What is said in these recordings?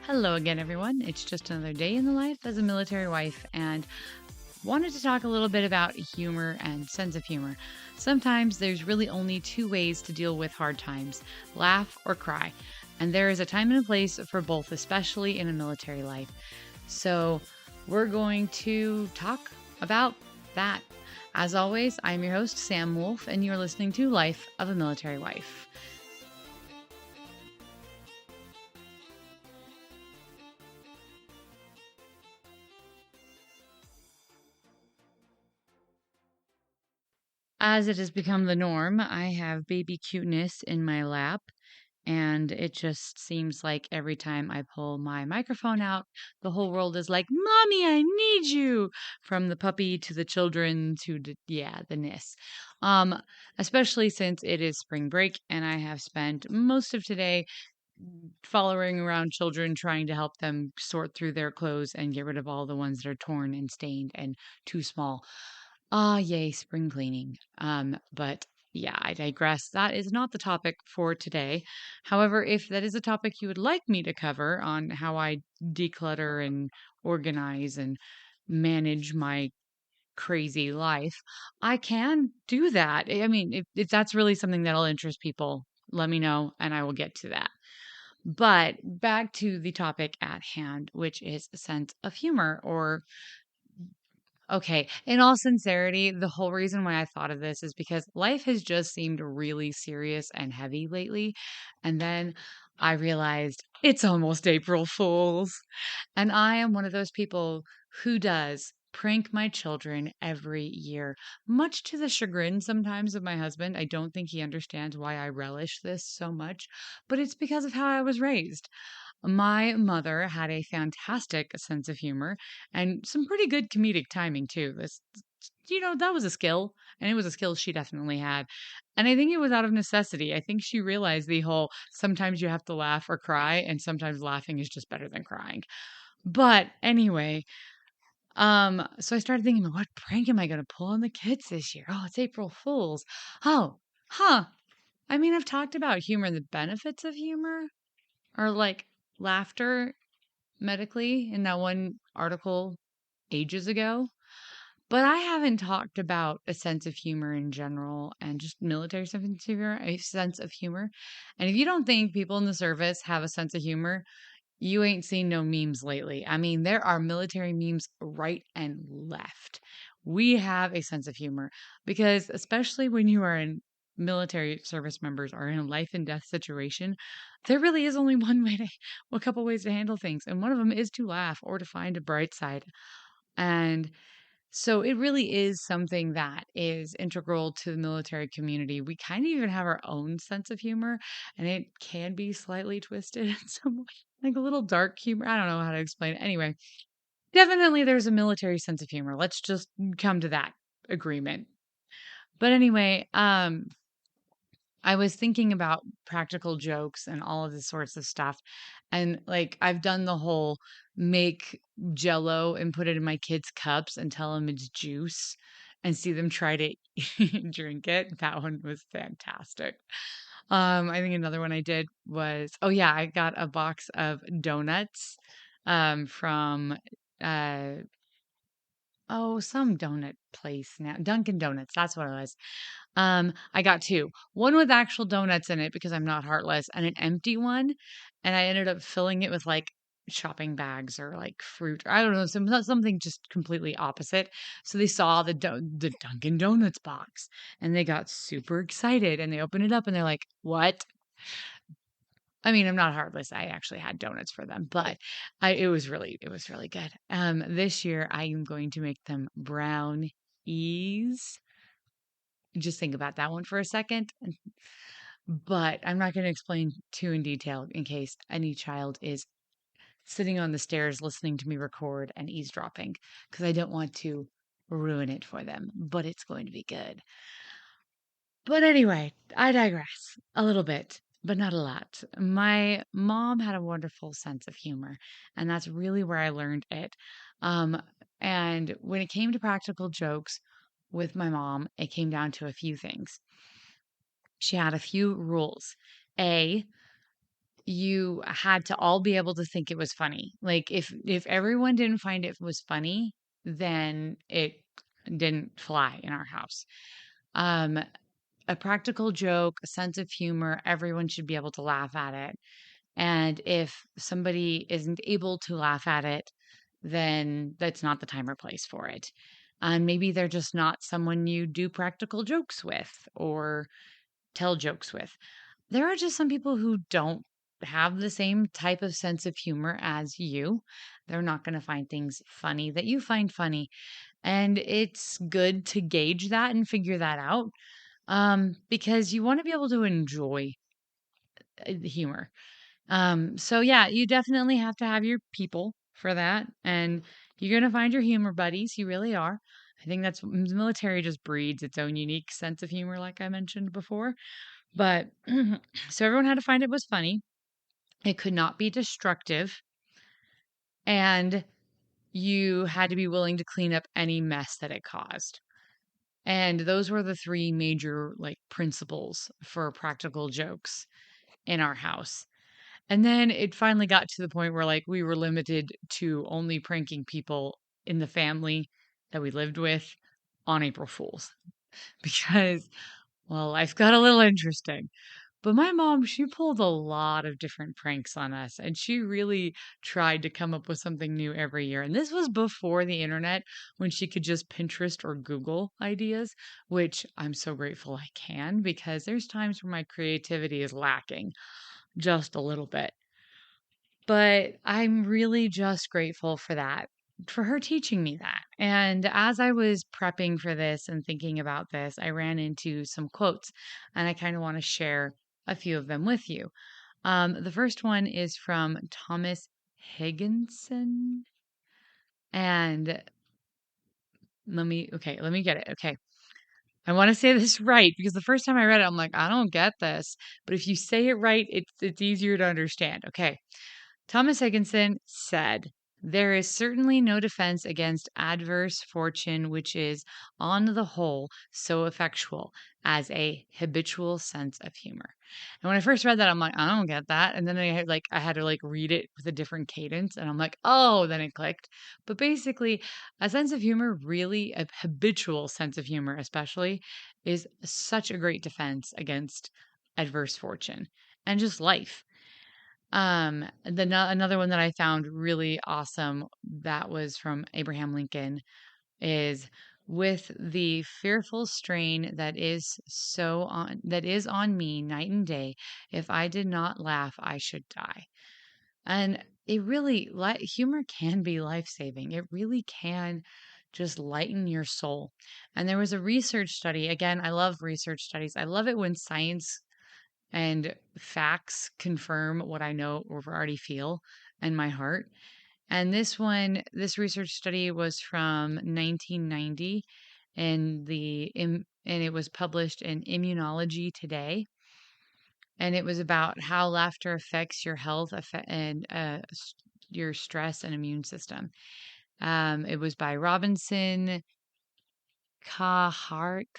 Hello again, everyone. It's just another day in the life as a military wife, and wanted to talk a little bit about humor and sense of humor. Sometimes there's really only two ways to deal with hard times: laugh or cry. And there is a time and a place for both, especially in a military life. So we're going to talk about that. As always, I'm your host, Sam Wolf, and you're listening to Life of a Military Wife. As it has become the norm, I have baby cuteness in my lap, and it just seems like every time I pull my microphone out, the whole world is like, "Mommy, I need you!" From the puppy to the children to the NIS. Um, Especially since it is spring break and I have spent most of today following around children trying to help them sort through their clothes and get rid of all the ones that are torn and stained and too small. Ah, yay, spring cleaning. But yeah, I digress. That is not the topic for today. However, if that is a topic you would like me to cover on how I declutter and organize and manage my crazy life, I can do that. I mean, if that's really something that'll interest people, let me know and I will get to that. But back to the topic at hand, which is a sense of humor or okay. In all sincerity, the whole reason why I thought of this is because life has just seemed really serious and heavy lately. And then I realized it's almost April Fools. And I am one of those people who does prank my children every year, much to the chagrin sometimes of my husband. I don't think he understands why I relish this so much, but it's because of how I was raised. My mother had a fantastic sense of humor and some pretty good comedic timing too. That was a skill, and it was a skill she definitely had. And I think it was out of necessity. I think she realized the whole sometimes you have to laugh or cry, and sometimes laughing is just better than crying. But anyway, so I started thinking, what prank am I going to pull on the kids this year? Oh, it's April Fools. Oh, huh. I mean, I've talked about humor and the benefits of humor, or like laughter medically in that one article ages ago. But I haven't talked about a sense of humor in general and just military sense of humor, a sense of humor. And if you don't think people in the service have a sense of humor, you ain't seen no memes lately. I mean, there are military memes right and left. We have a sense of humor because, especially when you are in military service members are in a life and death situation, there really is only one way to, a couple ways to handle things. And one of them is to laugh or to find a bright side. And so it really is something that is integral to the military community. We kind of even have our own sense of humor, and it can be slightly twisted in some way, like a little dark humor. I don't know how to explain it. Anyway, definitely there's a military sense of humor. Let's just come to that agreement. But anyway, I was thinking about practical jokes and all of this sorts of stuff. And like I've done the whole make jello and put it in my kids' cups and tell them it's juice and see them try to drink it. That one was fantastic. I think another one I did was, oh yeah, I got a box of donuts from uh some donut place now. Dunkin' Donuts, that's what it was. I got 2. One with actual donuts in it because I'm not heartless, and an empty one, and I ended up filling it with, like, shopping bags or, like, fruit, or I don't know, something just completely opposite. So they saw the Dunkin' Donuts box, and they got super excited, and they opened it up, and they're like, "What?" I mean, I'm not heartless. I actually had donuts for them, but it was really good. This year, I am going to make them brownies. Just think about that one for a second. But I'm not going to explain too in detail in case any child is sitting on the stairs listening to me record and eavesdropping because I don't want to ruin it for them, but it's going to be good. But anyway, I digress a little bit, but not a lot. My mom had a wonderful sense of humor, and that's really where I learned it. Um, and when it came to practical jokes, with my mom, it came down to a few things. She had a few rules. A, you had to all be able to think it was funny. Like if everyone didn't find it was funny, then it didn't fly in our house. Um, a practical joke, a sense of humor, everyone should be able to laugh at it. And if somebody isn't able to laugh at it, then that's not the time or place for it. And maybe they're just not someone you do practical jokes with or tell jokes with. There are just some people who don't have the same type of sense of humor as you. They're not going to find things funny that you find funny. And it's good to gauge that and figure that out, because you want to be able to enjoy the humor. So yeah, you definitely have to have your people for that. And you're going to find your humor buddies. You really are. I think that's the military just breeds its own unique sense of humor, like I mentioned before. But so everyone had to find it was funny. It could not be destructive. And you had to be willing to clean up any mess that it caused. And those were the three major like principles for practical jokes in our house. And then it finally got to the point where like we were limited to only pranking people in the family that we lived with on April Fools because, well, life got a little interesting. But my mom, she pulled a lot of different pranks on us, and she really tried to come up with something new every year. And this was before the internet, when she could just Pinterest or Google ideas, which I'm so grateful I can because there's times where my creativity is lacking just a little bit. But I'm really just grateful for that, for her teaching me that. And as I was prepping for this and thinking about this, I ran into some quotes, and I kind of want to share a few of them with you. The first one is from Thomas Higginson. And let me get it. Okay. I want to say this right because the first time I read it, I'm like, I don't get this. But if you say it right, it's easier to understand. Okay. Thomas Higginson said, "There is certainly no defense against adverse fortune which is, on the whole, so effectual as a habitual sense of humor." And when I first read that, I'm like, I don't get that. And then I had to like read it with a different cadence, and I'm like, oh, then it clicked. But basically, a sense of humor, really a habitual sense of humor, especially, is such a great defense against adverse fortune and just life. Another one that I found really awesome that was from Abraham Lincoln is, "With the fearful strain that is on me night and day, if I did not laugh, I should die." And it really, humor can be life-saving. It really can just lighten your soul. And there was a research study. Again, I love research studies. I love it when science and facts confirm what I know or already feel in my heart. And this research study was from 1990, and and it was published in Immunology Today, and it was about how laughter affects your health and your stress and immune system. It was by Robinson, Kansari,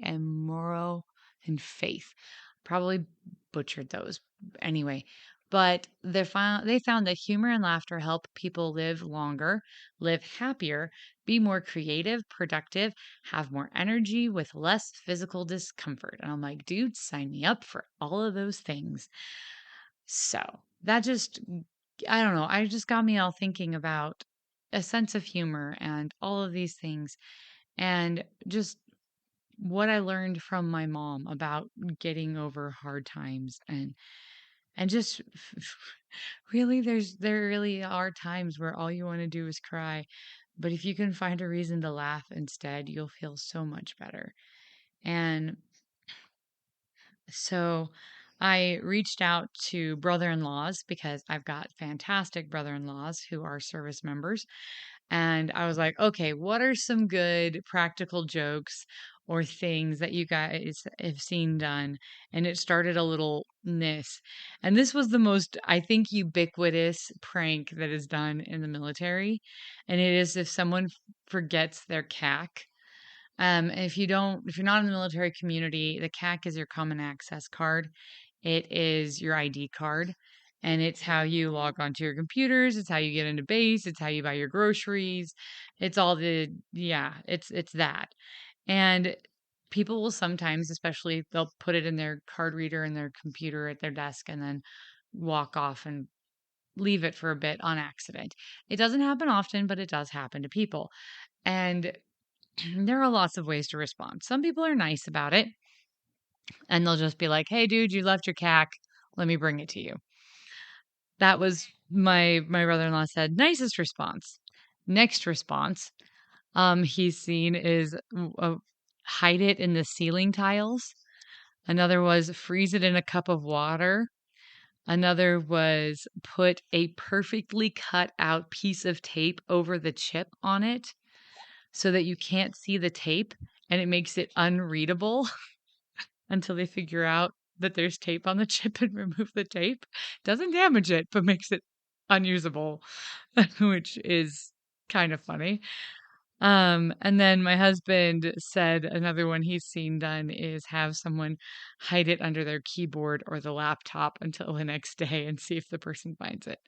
and Morrow and Faith. Probably butchered those anyway. But they found that humor and laughter help people live longer, live happier, be more creative, productive, have more energy with less physical discomfort. And I'm like, dude, sign me up for all of those things. So that just, I don't know, I just got me all thinking about a sense of humor and all of these things and just what I learned from my mom about getting over hard times and just really there really are times where all you want to do is cry, but if you can find a reason to laugh instead, you'll feel so much better. And so I reached out to brother-in-laws because I've got fantastic brother-in-laws who are service members. And I was like, okay, what are some good practical jokes or things that you guys have seen done. And it started a little this. And this was the most, I think, ubiquitous prank that is done in the military. And it is if someone forgets their CAC. If you're not in the military community, the CAC is your common access card. It is your ID card, and it's how you log onto your computers. It's how you get into base. It's how you buy your groceries. It's all yeah, it's that. And people will sometimes, especially, they'll put it in their card reader in their computer at their desk and then walk off and leave it for a bit on accident. It doesn't happen often, but it does happen to people. And there are lots of ways to respond. Some people are nice about it and they'll just be like, "Hey dude, you left your CAC. Let me bring it to you." That was my brother-in-law said, nicest response. Next response, he's seen is hide it in the ceiling tiles. Another was freeze it in a cup of water. Another was put a perfectly cut out piece of tape over the chip on it so that you can't see the tape and it makes it unreadable until they figure out that there's tape on the chip and remove the tape. Doesn't damage it, but makes it unusable, which is kind of funny. And then my husband said another one he's seen done is have someone hide it under their keyboard or the laptop until the next day and see if the person finds it.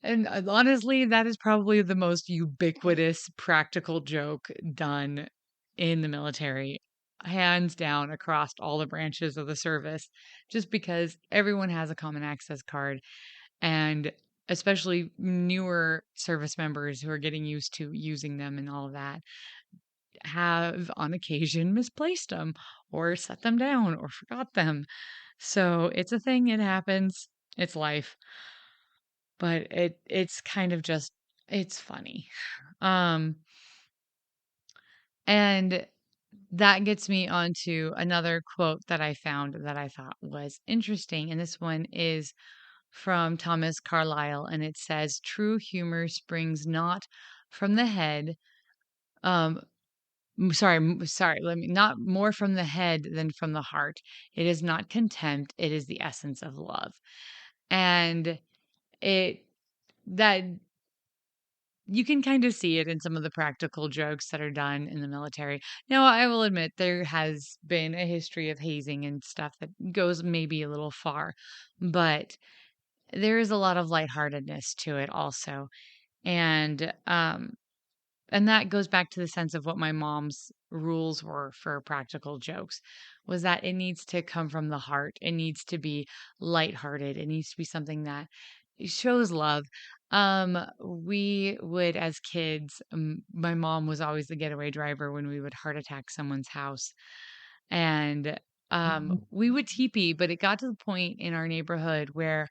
And honestly, that is probably the most ubiquitous practical joke done in the military, hands down across all the branches of the service, just because everyone has a common access card. And especially newer service members who are getting used to using them and all of that have on occasion misplaced them or set them down or forgot them. So it's a thing, it happens, it's life, but it's kind of just it's funny. Um and that gets me onto another quote that I found that I thought was interesting. And this one is from Thomas Carlyle, and it says, "True humor springs not from the head, um, sorry, let me not more from the head than from the heart. It is not contempt, it is the essence of love." And it that you can kind of see it in some of the practical jokes that are done in the military. Now, I will admit there has been a history of hazing and stuff that goes maybe a little far, but there is a lot of lightheartedness to it also. And and that goes back to the sense of what my mom's rules were for practical jokes was that it needs to come from the heart. It needs to be lighthearted. It needs to be something that shows love. We would, as kids, my mom was always the getaway driver when we would heart attack someone's house. And we would teepee, but it got to the point in our neighborhood where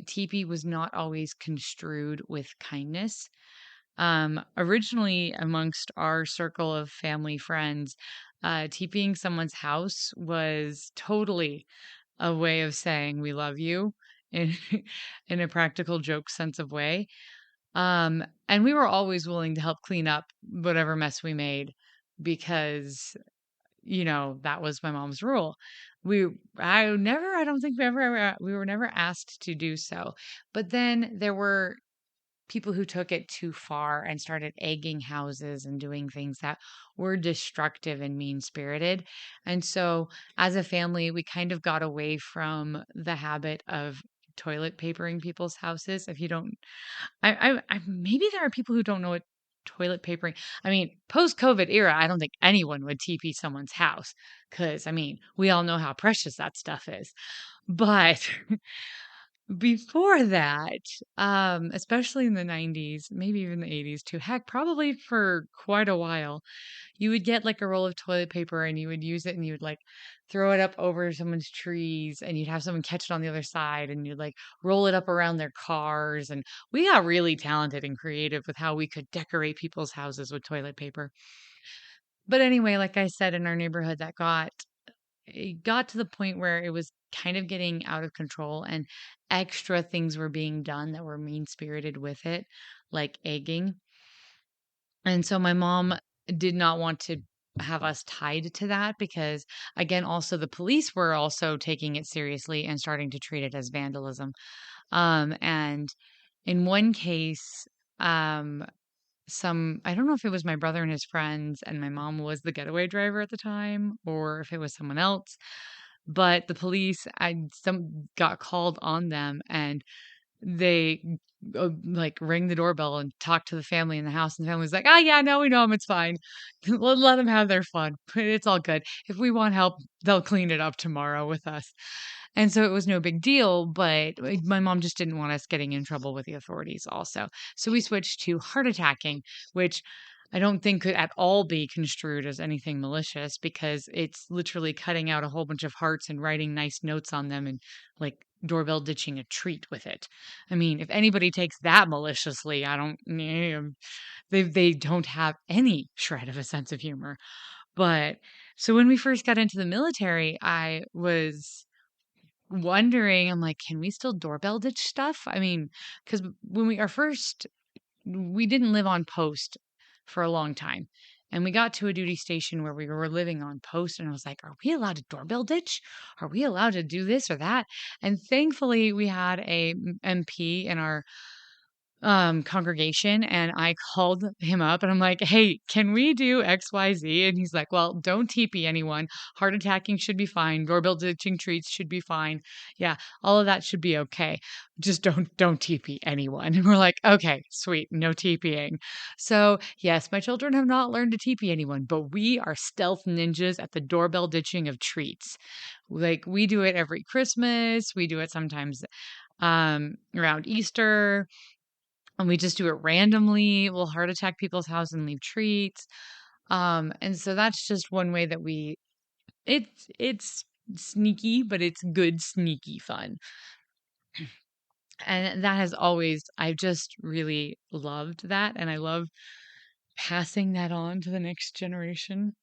teepee was not always construed with kindness. Originally, amongst our circle of family friends, TPing someone's house was totally a way of saying we love you in in a practical joke sense of way. And we were always willing to help clean up whatever mess we made because, that was my mom's rule. I don't think we were never asked to do so. But then there were people who took it too far and started egging houses and doing things that were destructive and mean spirited. And so, as a family, we kind of got away from the habit of toilet papering people's houses. If you don't, maybe there are people who don't know what toilet papering. I mean, post COVID era, I don't think anyone would TP someone's house because, I mean, we all know how precious that stuff is. But before that, especially in the 90s, maybe even the 80s too, heck, probably for quite a while, you would get like a roll of toilet paper and you would use it and you would like throw it up over someone's trees and you'd have someone catch it on the other side and you'd like roll it up around their cars. And we got really talented and creative with how we could decorate people's houses with toilet paper. But anyway, like I said, in our neighborhood, it got to the point where it was kind of getting out of control and extra things were being done that were mean spirited with it, like egging. And so my mom did not want to have us tied to that because, again, also the police were also taking it seriously and starting to treat it as vandalism. And in one case, um, I don't know if it was my brother and his friends, and my mom was the getaway driver at the time, or if it was someone else. But the police, some got called on them, and they like ring the doorbell and talk to the family in the house, and the family's like, "Ah, yeah, no, we know them. It's fine. Let them have their fun. It's all good. If we want help, they'll clean it up tomorrow with us." And so it was no big deal, but my mom just didn't want us getting in trouble with the authorities also. So we switched to heart attacking, which I don't think could at all be construed as anything malicious because it's literally cutting out a whole bunch of hearts and writing nice notes on them and like doorbell ditching a treat with it. I mean, if anybody takes that maliciously, I don't, they don't have any shred of a sense of humor. But so when we first got into the military, I was wondering, I'm like, can we still doorbell ditch stuff? I mean, because when we didn't live on post for a long time. And we got to a duty station where we were living on post, and I was like, are we allowed to doorbell ditch? Are we allowed to do this or that? And thankfully, we had a MP in our congregation, and I called him up and I'm like, "Hey, can we do XYZ?" And he's like, "Well, don't TP anyone. Heart attacking should be fine. Doorbell ditching treats should be fine. Yeah, all of that should be okay. Just don't TP anyone." And we're like, "Okay, sweet. No TPing." So, yes, my children have not learned to TP anyone, but we are stealth ninjas at the doorbell ditching of treats. Like we do it every Christmas, we do it sometimes around Easter, and we just do it randomly. We'll heart attack people's house and leave treats. And so that's just one way that it's sneaky, but it's good sneaky fun. And that has always I've just really loved that, and I love passing that on to the next generation.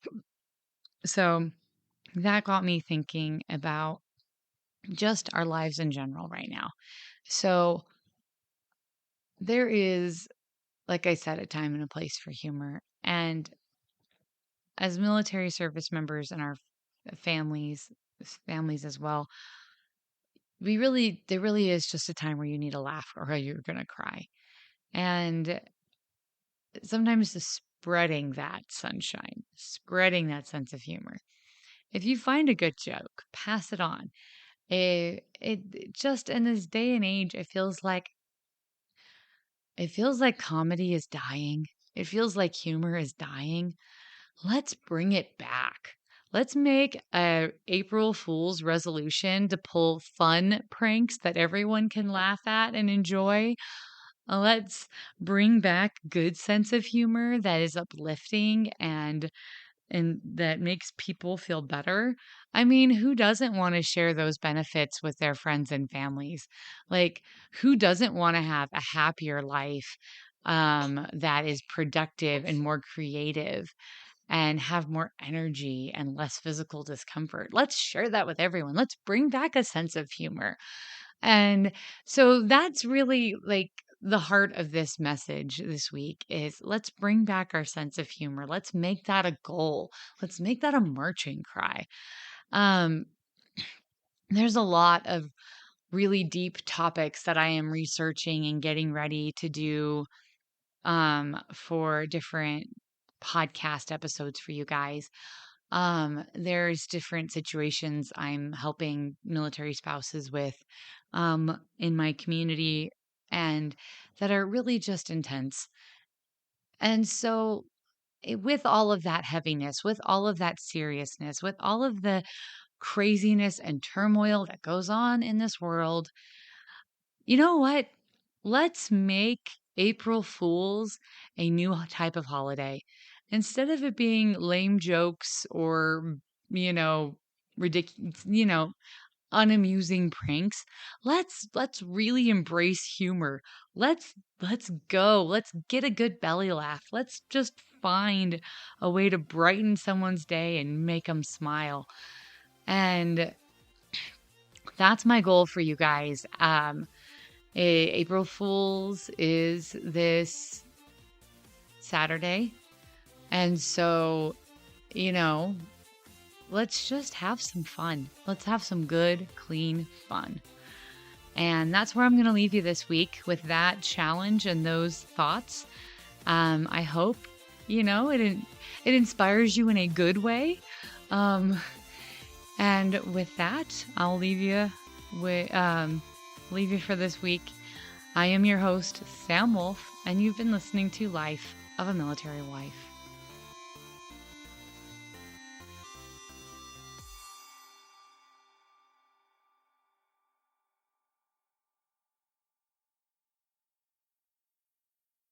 So that got me thinking about just our lives in general right now. So there is, like I said, a time and a place for humor. And as military service members and our families as well, there really is just a time where you need a laugh or you're going to cry. And sometimes the spreading that sunshine, spreading that sense of humor. If you find a good joke, pass it on. It just in this day and age, it feels like comedy is dying. It feels like humor is dying. Let's bring it back. Let's make a April Fool's resolution to pull fun pranks that everyone can laugh at and enjoy. Let's bring back good sense of humor that is uplifting and that makes people feel better. I mean, who doesn't want to share those benefits with their friends and families? Like, who doesn't want to have a happier life that is productive and more creative? And have more energy and less physical discomfort. Let's share that with everyone. Let's bring back a sense of humor. And so that's really like the heart of this message this week is let's bring back our sense of humor. Let's make that a goal. Let's make that a marching cry. Um, there's a lot of really deep topics that I am researching and getting ready to do for different podcast episodes for you guys. There's different situations I'm helping military spouses with in my community and that are really just intense. And so, with all of that heaviness, with all of that seriousness, with all of the craziness and turmoil that goes on in this world, you know what? Let's make April Fools a new type of holiday. Instead of it being lame jokes or, you know, ridiculous, unamusing pranks, let's really embrace humor. Let's go. Let's get a good belly laugh. Let's just find a way to brighten someone's day and make them smile. And that's my goal for you guys. April Fool's is this Saturday. And so you know, let's just have some fun. Let's have some good, clean fun. And that's where I'm going to leave you this week with that challenge and those thoughts. I hope, it inspires you in a good way. And with that, I'll leave you for this week. I am your host, Sam Wolf, and you've been listening to Life of a Military Wife.